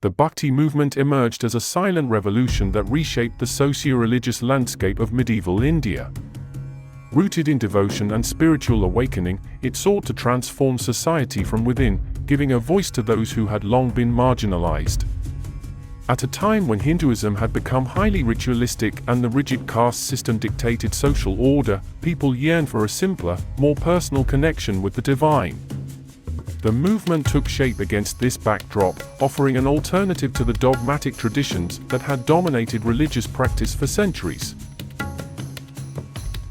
The Bhakti movement emerged as a silent revolution that reshaped the socio-religious landscape of medieval India. Rooted in devotion and spiritual awakening, it sought to transform society from within, giving a voice to those who had long been marginalized. At a time when Hinduism had become highly ritualistic and the rigid caste system dictated social order, people yearned for a simpler, more personal connection with the divine. The movement took shape against this backdrop, offering an alternative to the dogmatic traditions that had dominated religious practice for centuries.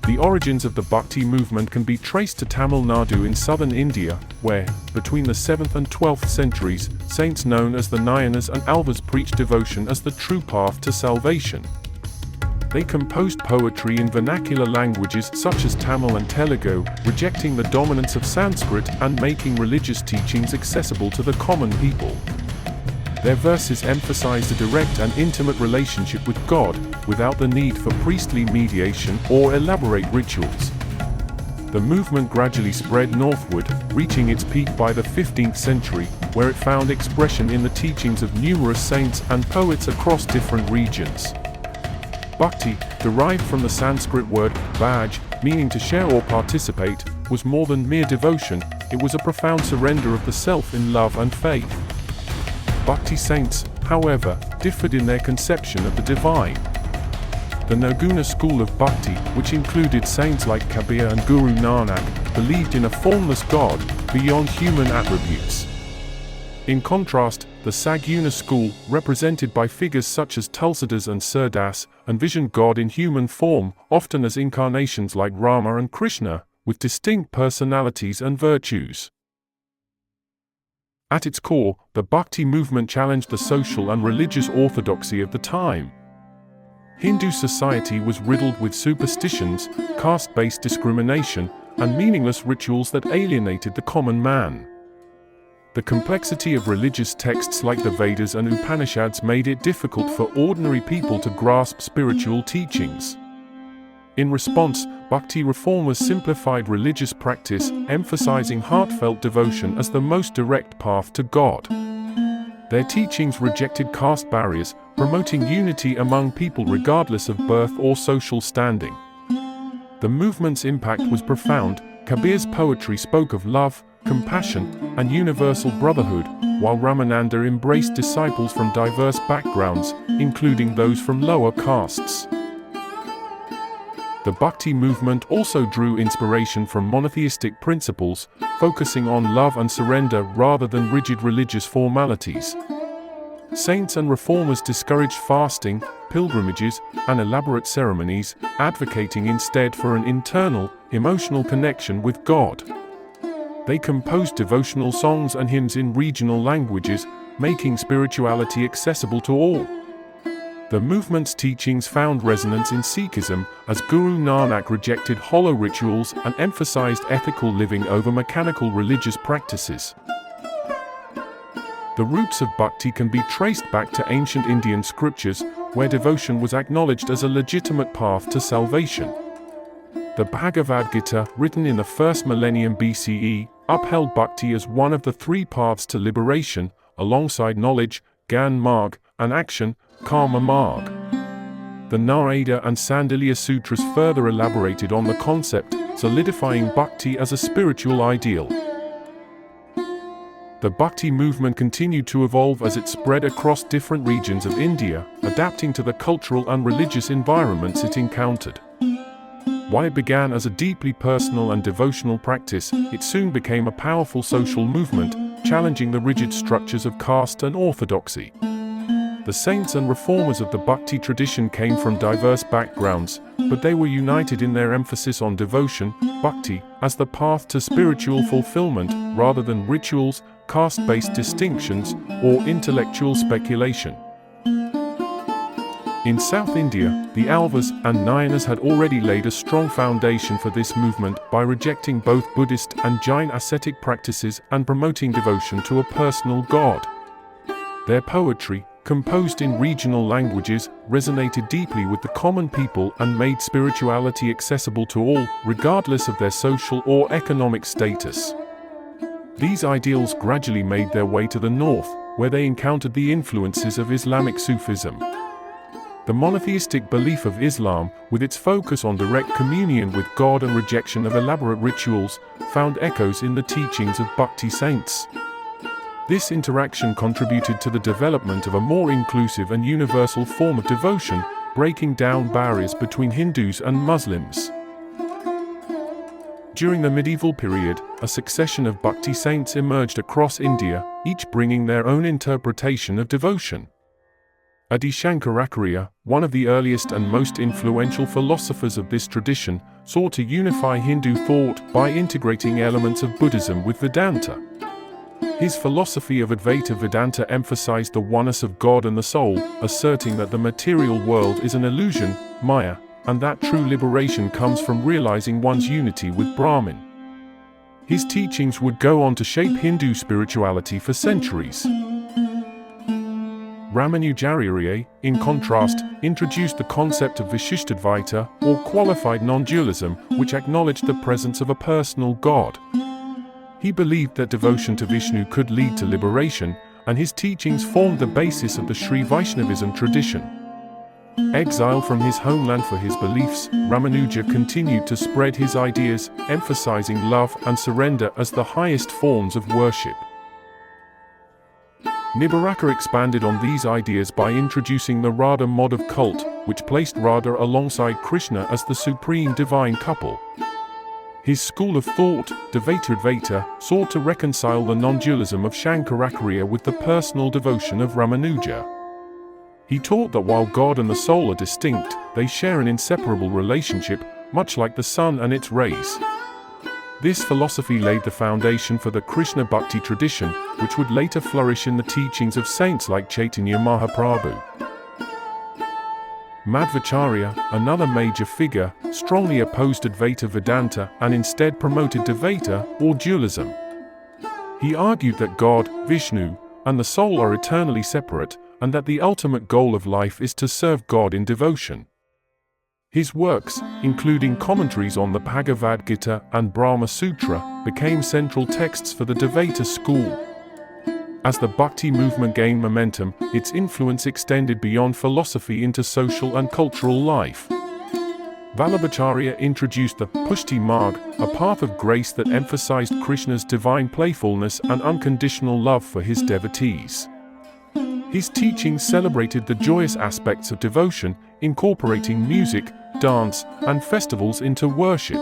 The origins of the Bhakti movement can be traced to Tamil Nadu in southern India, where, between the 7th and 12th centuries, saints known as the Nayanas and Alvas preached devotion as the true path to salvation. They composed poetry in vernacular languages such as Tamil and Telugu, rejecting the dominance of Sanskrit and making religious teachings accessible to the common people. Their verses emphasized a direct and intimate relationship with God, without the need for priestly mediation or elaborate rituals. The movement gradually spread northward, reaching its peak by the 15th century, where it found expression in the teachings of numerous saints and poets across different regions. Bhakti, derived from the Sanskrit word bhaj, meaning to share or participate, was more than mere devotion, it was a profound surrender of the self in love and faith. Bhakti saints, however, differed in their conception of the divine. The Nirguna school of Bhakti, which included saints like Kabir and Guru Nanak, believed in a formless God, beyond human attributes. In contrast, the Saguna school, represented by figures such as Tulsidas and Surdas, envisioned God in human form, often as incarnations like Rama and Krishna, with distinct personalities and virtues. At its core, the Bhakti movement challenged the social and religious orthodoxy of the time. Hindu society was riddled with superstitions, caste-based discrimination, and meaningless rituals that alienated the common man. The complexity of religious texts like the Vedas and Upanishads made it difficult for ordinary people to grasp spiritual teachings. In response, Bhakti reformers simplified religious practice, emphasizing heartfelt devotion as the most direct path to God. Their teachings rejected caste barriers, promoting unity among people regardless of birth or social standing. The movement's impact was profound. Kabir's poetry spoke of love, compassion, and universal brotherhood, while Ramananda embraced disciples from diverse backgrounds, including those from lower castes. The Bhakti movement also drew inspiration from monotheistic principles, focusing on love and surrender rather than rigid religious formalities. Saints and reformers discouraged fasting, pilgrimages, and elaborate ceremonies, advocating instead for an internal, emotional connection with God. They composed devotional songs and hymns in regional languages, making spirituality accessible to all. The movement's teachings found resonance in Sikhism, as Guru Nanak rejected hollow rituals and emphasized ethical living over mechanical religious practices. The roots of Bhakti can be traced back to ancient Indian scriptures, where devotion was acknowledged as a legitimate path to salvation. The Bhagavad Gita, written in the 1st millennium BCE, upheld Bhakti as one of the three paths to liberation, alongside knowledge, Gyan Marg, and action, Karma Marg. The Narada and Sandilya Sutras further elaborated on the concept, solidifying Bhakti as a spiritual ideal. The Bhakti movement continued to evolve as it spread across different regions of India, adapting to the cultural and religious environments it encountered. While it began as a deeply personal and devotional practice, it soon became a powerful social movement, challenging the rigid structures of caste and orthodoxy. The saints and reformers of the Bhakti tradition came from diverse backgrounds, but they were united in their emphasis on devotion, Bhakti, as the path to spiritual fulfillment, rather than rituals, caste-based distinctions, or intellectual speculation. In South India, the Alvas and Nayanas had already laid a strong foundation for this movement by rejecting both Buddhist and Jain ascetic practices and promoting devotion to a personal God. Their poetry, composed in regional languages, resonated deeply with the common people and made spirituality accessible to all, regardless of their social or economic status. These ideals gradually made their way to the north, where they encountered the influences of Islamic Sufism. The monotheistic belief of Islam, with its focus on direct communion with God and rejection of elaborate rituals, found echoes in the teachings of Bhakti saints. This interaction contributed to the development of a more inclusive and universal form of devotion, breaking down barriers between Hindus and Muslims. During the medieval period, a succession of Bhakti saints emerged across India, each bringing their own interpretation of devotion. Adi Shankaracharya, one of the earliest and most influential philosophers of this tradition, sought to unify Hindu thought by integrating elements of Buddhism with Vedanta. His philosophy of Advaita Vedanta emphasized the oneness of God and the soul, asserting that the material world is an illusion, Maya, and that true liberation comes from realizing one's unity with Brahman. His teachings would go on to shape Hindu spirituality for centuries. Ramanujacharya, in contrast, introduced the concept of Vishishtadvaita, or qualified non-dualism, which acknowledged the presence of a personal God. He believed that devotion to Vishnu could lead to liberation, and his teachings formed the basis of the Sri Vaishnavism tradition. Exiled from his homeland for his beliefs, Ramanuja continued to spread his ideas, emphasizing love and surrender as the highest forms of worship. Nibaraka expanded on these ideas by introducing the Radha Madhav cult, which placed Radha alongside Krishna as the supreme divine couple. His school of thought, Dvaitadvaita, sought to reconcile the non-dualism of Shankaracharya with the personal devotion of Ramanuja. He taught that while God and the soul are distinct, they share an inseparable relationship, much like the sun and its rays. This philosophy laid the foundation for the Krishna Bhakti tradition, which would later flourish in the teachings of saints like Chaitanya Mahaprabhu. Madhvacharya, another major figure, strongly opposed Advaita Vedanta and instead promoted Dvaita, or dualism. He argued that God, Vishnu, and the soul are eternally separate, and that the ultimate goal of life is to serve God in devotion. His works, including commentaries on the Bhagavad Gita and Brahma Sutra, became central texts for the Dvaita school. As the Bhakti movement gained momentum, its influence extended beyond philosophy into social and cultural life. Vallabhacharya introduced the Pushti Marg, a path of grace that emphasized Krishna's divine playfulness and unconditional love for his devotees. His teachings celebrated the joyous aspects of devotion, incorporating music, dance, and festivals into worship.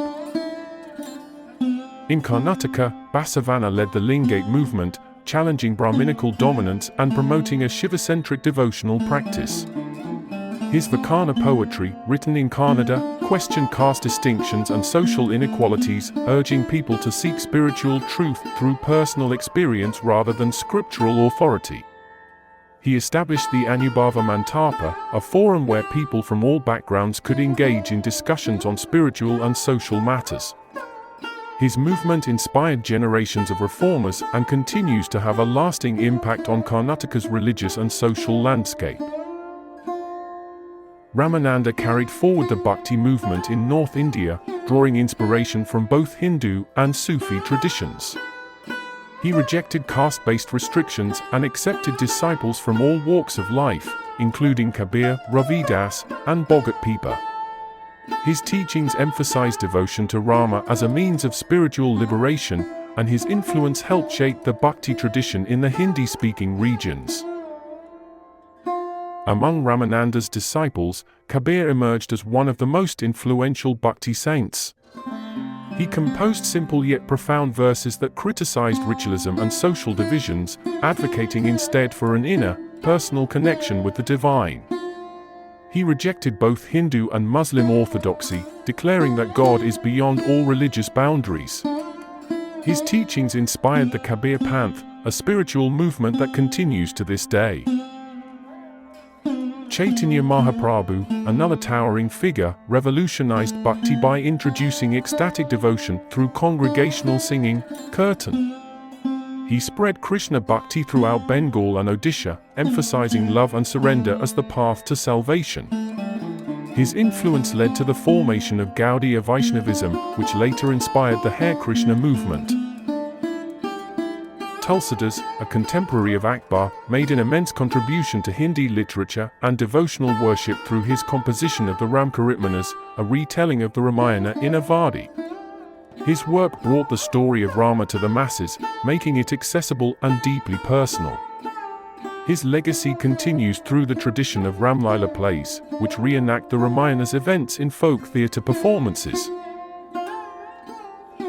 In Karnataka, Basavana led the Lingate movement, challenging Brahminical dominance and promoting a Shiva-centric devotional practice. His Vakana poetry, written in Kannada, questioned caste distinctions and social inequalities, urging people to seek spiritual truth through personal experience rather than scriptural authority. He established the Anubhava Mantapa, a forum where people from all backgrounds could engage in discussions on spiritual and social matters. His movement inspired generations of reformers and continues to have a lasting impact on Karnataka's religious and social landscape. Ramananda carried forward the Bhakti movement in North India, drawing inspiration from both Hindu and Sufi traditions. He rejected caste-based restrictions and accepted disciples from all walks of life, including Kabir, Ravidas, and Bhagat Pipa. His teachings emphasized devotion to Rama as a means of spiritual liberation, and his influence helped shape the Bhakti tradition in the Hindi-speaking regions. Among Ramananda's disciples, Kabir emerged as one of the most influential Bhakti saints. He composed simple yet profound verses that criticized ritualism and social divisions, advocating instead for an inner, personal connection with the divine. He rejected both Hindu and Muslim orthodoxy, declaring that God is beyond all religious boundaries. His teachings inspired the Kabir Panth, a spiritual movement that continues to this day. Chaitanya Mahaprabhu, another towering figure, revolutionized Bhakti by introducing ecstatic devotion through congregational singing, kirtan. He spread Krishna Bhakti throughout Bengal and Odisha, emphasizing love and surrender as the path to salvation. His influence led to the formation of Gaudiya Vaishnavism, which later inspired the Hare Krishna movement. Tulsidas, a contemporary of Akbar, made an immense contribution to Hindi literature and devotional worship through his composition of the Ramcharitmanas, a retelling of the Ramayana in Awadhi. His work brought the story of Rama to the masses, making it accessible and deeply personal. His legacy continues through the tradition of Ramlila plays, which reenact the Ramayana's events in folk theatre performances.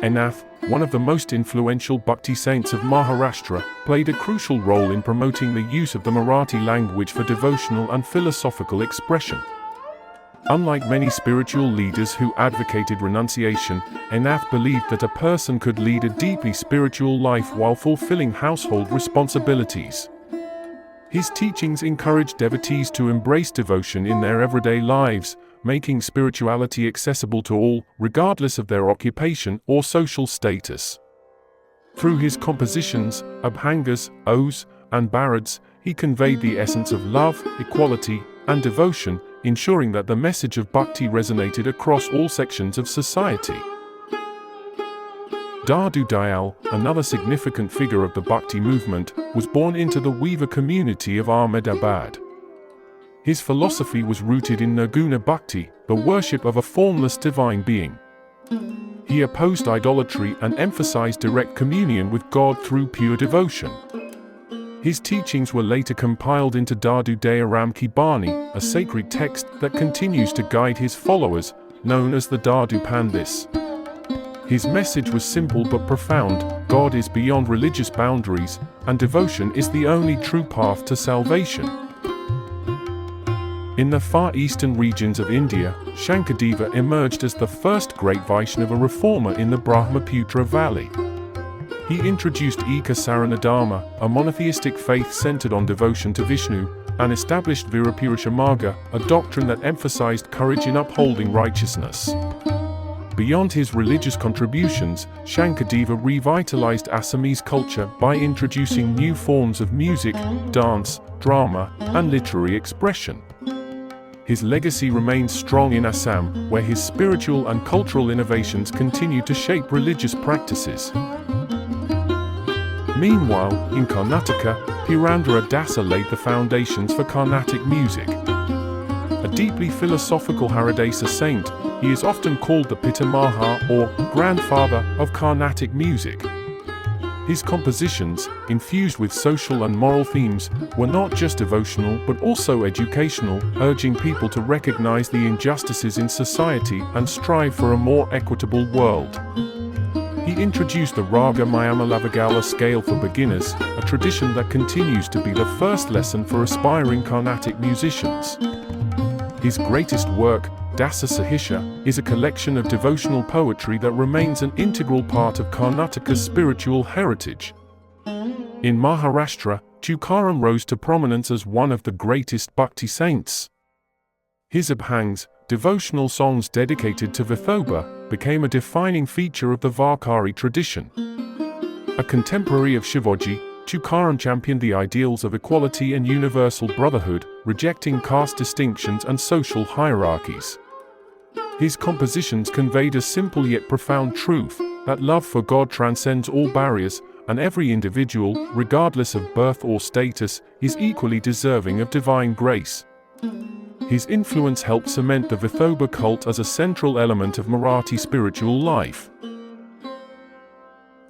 Nath, one of the most influential Bhakti saints of Maharashtra, played a crucial role in promoting the use of the Marathi language for devotional and philosophical expression. Unlike many spiritual leaders who advocated renunciation, Nath believed that a person could lead a deeply spiritual life while fulfilling household responsibilities. His teachings encouraged devotees to embrace devotion in their everyday lives, making spirituality accessible to all, regardless of their occupation or social status. Through his compositions, abhangas, odes, and barads, he conveyed the essence of love, equality, and devotion, ensuring that the message of bhakti resonated across all sections of society. Dadu Dayal, another significant figure of the Bhakti movement, was born into the weaver community of Ahmedabad. His philosophy was rooted in Nirguna Bhakti, the worship of a formless divine being. He opposed idolatry and emphasized direct communion with God through pure devotion. His teachings were later compiled into Dadu Daya Ram Ki Bani, a sacred text that continues to guide his followers, known as the Dadu Pandis. His message was simple but profound: God is beyond religious boundaries, and devotion is the only true path to salvation. In the far eastern regions of India, Shankadeva emerged as the first great Vaishnava reformer in the Brahmaputra Valley. He introduced Eka Saranadharma, a monotheistic faith centered on devotion to Vishnu, and established Virapurusha Marga, a doctrine that emphasized courage in upholding righteousness. Beyond his religious contributions, Shankadeva revitalized Assamese culture by introducing new forms of music, dance, drama, and literary expression. His legacy remains strong in Assam, where his spiritual and cultural innovations continue to shape religious practices. Meanwhile, in Karnataka, Purandara Dasa laid the foundations for Carnatic music. A deeply philosophical Haridasa saint, he is often called the Pitamaha, or grandfather, of Carnatic music. His compositions, infused with social and moral themes, were not just devotional but also educational, urging people to recognize the injustices in society and strive for a more equitable world. He introduced the Raga Mayamalavagala scale for beginners, a tradition that continues to be the first lesson for aspiring Carnatic musicians. His greatest work, Dasa Sahisha, is a collection of devotional poetry that remains an integral part of Karnataka's spiritual heritage. In Maharashtra, Tukaram rose to prominence as one of the greatest Bhakti saints. His abhangs, devotional songs dedicated to Vithoba, became a defining feature of the Varkari tradition. A contemporary of Shivaji, Tukaram championed the ideals of equality and universal brotherhood, rejecting caste distinctions and social hierarchies. His compositions conveyed a simple yet profound truth, that love for God transcends all barriers, and every individual, regardless of birth or status, is equally deserving of divine grace. His influence helped cement the Vithoba cult as a central element of Marathi spiritual life.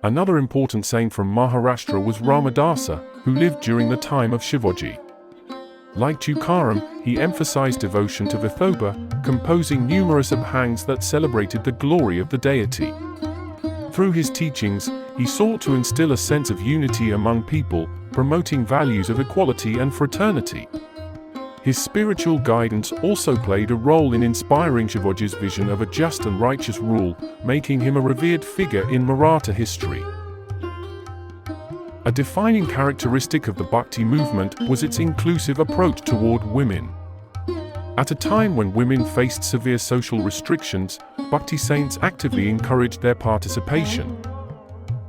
Another important saint from Maharashtra was Ramadasa, who lived during the time of Shivaji. Like Tukaram, he emphasized devotion to Vithoba, composing numerous abhangs that celebrated the glory of the deity. Through his teachings, he sought to instill a sense of unity among people, promoting values of equality and fraternity. His spiritual guidance also played a role in inspiring Shivaji's vision of a just and righteous rule, making him a revered figure in Maratha history. A defining characteristic of the Bhakti movement was its inclusive approach toward women. At a time when women faced severe social restrictions, Bhakti saints actively encouraged their participation.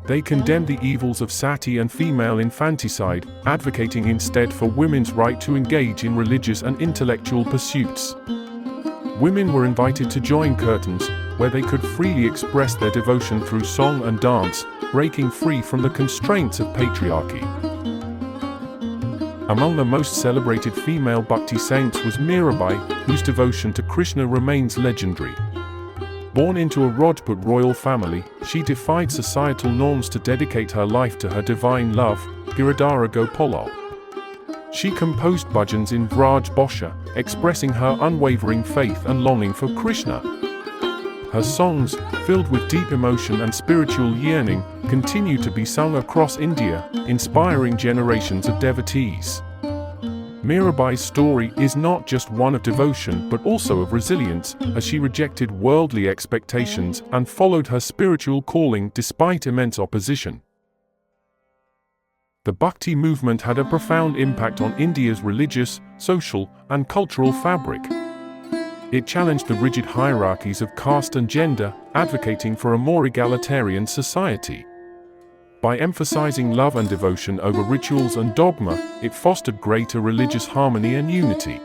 They condemned the evils of sati and female infanticide, advocating instead for women's right to engage in religious and intellectual pursuits. Women were invited to join curtains, where they could freely express their devotion through song and dance, breaking free from the constraints of patriarchy. Among the most celebrated female Bhakti saints was Mirabai, whose devotion to Krishna remains legendary. Born into a Rajput royal family, she defied societal norms to dedicate her life to her divine love, Giridhara Gopala. She composed bhajans in Vraj Bhasha, expressing her unwavering faith and longing for Krishna. Her songs, filled with deep emotion and spiritual yearning, continue to be sung across India, inspiring generations of devotees. Mirabai's story is not just one of devotion but also of resilience, as she rejected worldly expectations and followed her spiritual calling despite immense opposition. The Bhakti movement had a profound impact on India's religious, social, and cultural fabric. It challenged the rigid hierarchies of caste and gender, advocating for a more egalitarian society. By emphasizing love and devotion over rituals and dogma, it fostered greater religious harmony and unity.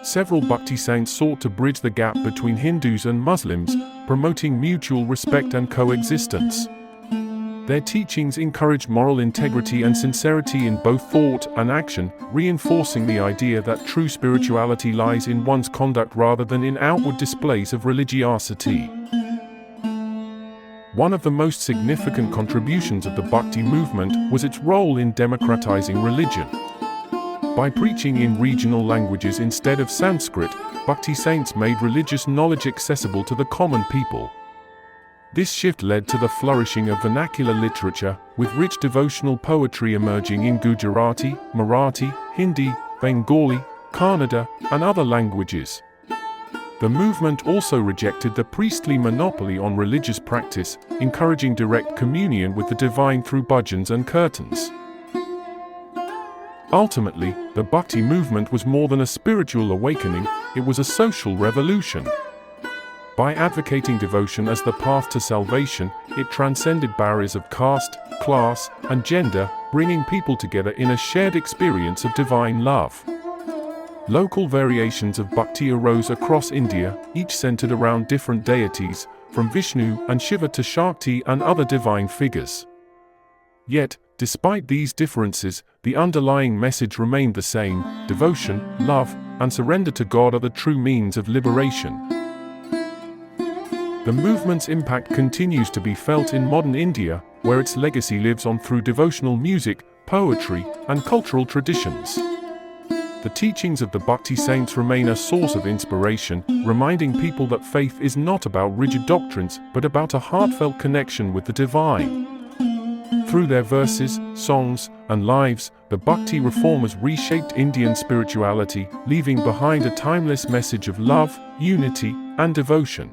Several Bhakti saints sought to bridge the gap between Hindus and Muslims, promoting mutual respect and coexistence. Their teachings encouraged moral integrity and sincerity in both thought and action, reinforcing the idea that true spirituality lies in one's conduct rather than in outward displays of religiosity. One of the most significant contributions of the Bhakti movement was its role in democratizing religion. By preaching in regional languages instead of Sanskrit, Bhakti saints made religious knowledge accessible to the common people. This shift led to the flourishing of vernacular literature, with rich devotional poetry emerging in Gujarati, Marathi, Hindi, Bengali, Kannada, and other languages. The movement also rejected the priestly monopoly on religious practice, encouraging direct communion with the divine through bhajans and kirtans. Ultimately, the Bhakti movement was more than a spiritual awakening, it was a social revolution. By advocating devotion as the path to salvation, it transcended barriers of caste, class, and gender, bringing people together in a shared experience of divine love. Local variations of Bhakti arose across India, each centered around different deities, from Vishnu and Shiva to Shakti and other divine figures. Yet, despite these differences, the underlying message remained the same: devotion, love, and surrender to God are the true means of liberation. The movement's impact continues to be felt in modern India, where its legacy lives on through devotional music, poetry, and cultural traditions. The teachings of the Bhakti saints remain a source of inspiration, reminding people that faith is not about rigid doctrines, but about a heartfelt connection with the divine. Through their verses, songs, and lives, the Bhakti reformers reshaped Indian spirituality, leaving behind a timeless message of love, unity, and devotion.